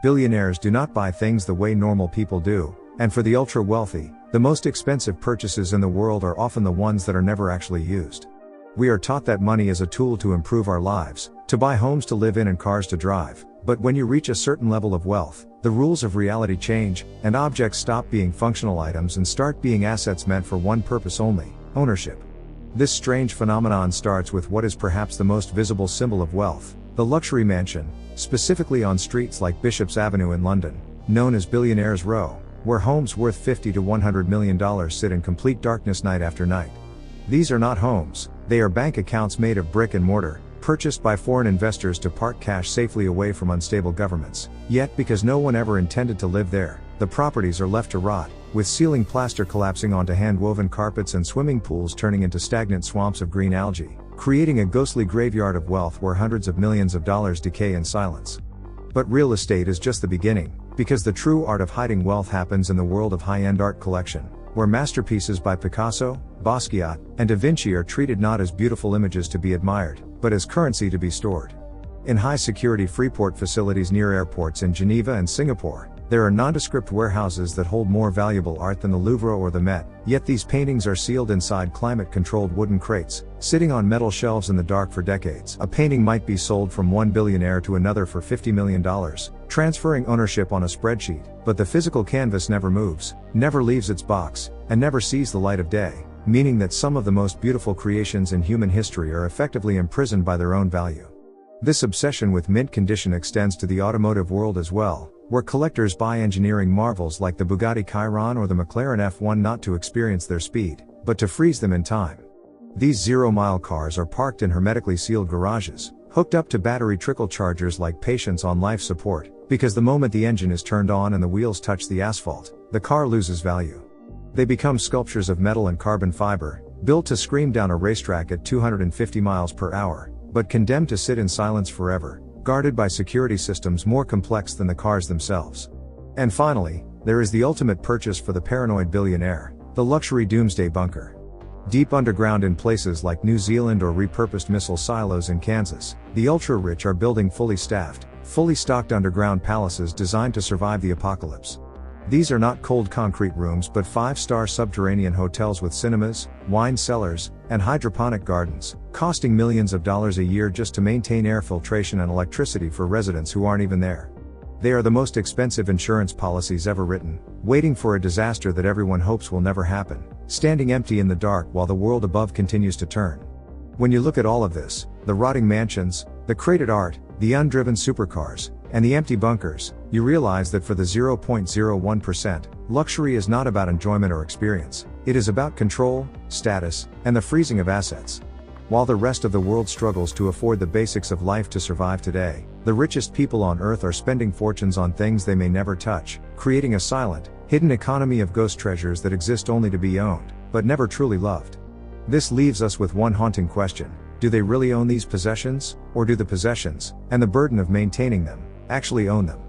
Billionaires do not buy things the way normal people do, and for the ultra-wealthy, the most expensive purchases in the world are often the ones that are never actually used. We are taught that money is a tool to improve our lives, to buy homes to live in and cars to drive, but when you reach a certain level of wealth, the rules of reality change, and objects stop being functional items and start being assets meant for one purpose only: ownership. This strange phenomenon starts with what is perhaps the most visible symbol of wealth, the luxury mansion, specifically on streets like Bishop's Avenue in London, known as Billionaires Row, where homes worth $50 to $100 million sit in complete darkness night after night. These are not homes, they are bank accounts made of brick and mortar, purchased by foreign investors to park cash safely away from unstable governments. Yet because no one ever intended to live there, the properties are left to rot, with ceiling plaster collapsing onto hand-woven carpets and swimming pools turning into stagnant swamps of green algae, creating a ghostly graveyard of wealth where hundreds of millions of dollars decay in silence. But real estate is just the beginning, because the true art of hiding wealth happens in the world of high-end art collection, where masterpieces by Picasso, Basquiat, and Da Vinci are treated not as beautiful images to be admired, but as currency to be stored. In high-security Freeport facilities near airports in Geneva and Singapore, there are nondescript warehouses that hold more valuable art than the Louvre or the Met, yet these paintings are sealed inside climate-controlled wooden crates, sitting on metal shelves in the dark for decades. A painting might be sold from one billionaire to another for $50 million, transferring ownership on a spreadsheet, but the physical canvas never moves, never leaves its box, and never sees the light of day, meaning that some of the most beautiful creations in human history are effectively imprisoned by their own value. This obsession with mint condition extends to the automotive world as well, where collectors buy engineering marvels like the Bugatti Chiron or the McLaren F1 not to experience their speed, but to freeze them in time. These zero-mile cars are parked in hermetically sealed garages, hooked up to battery trickle chargers like patients on life support, because the moment the engine is turned on and the wheels touch the asphalt, the car loses value. They become sculptures of metal and carbon fiber, built to scream down a racetrack at 250 miles per hour, but condemned to sit in silence forever, guarded by security systems more complex than the cars themselves. And finally, there is the ultimate purchase for the paranoid billionaire, the luxury doomsday bunker. Deep underground in places like New Zealand or repurposed missile silos in Kansas, the ultra-rich are building fully staffed, fully stocked underground palaces designed to survive the apocalypse. These are not cold concrete rooms but 5-star subterranean hotels with cinemas, wine cellars, and hydroponic gardens, costing millions of dollars a year just to maintain air filtration and electricity for residents who aren't even there. They are the most expensive insurance policies ever written, waiting for a disaster that everyone hopes will never happen, standing empty in the dark while the world above continues to turn. When you look at all of this, the rotting mansions, the crated art, the undriven supercars, and the empty bunkers, you realize that for the 0.01%, luxury is not about enjoyment or experience, it is about control, status, and the freezing of assets. While the rest of the world struggles to afford the basics of life to survive today, the richest people on earth are spending fortunes on things they may never touch, creating a silent, hidden economy of ghost treasures that exist only to be owned, but never truly loved. This leaves us with one haunting question: do they really own these possessions, or do the possessions, and the burden of maintaining them, actually own them?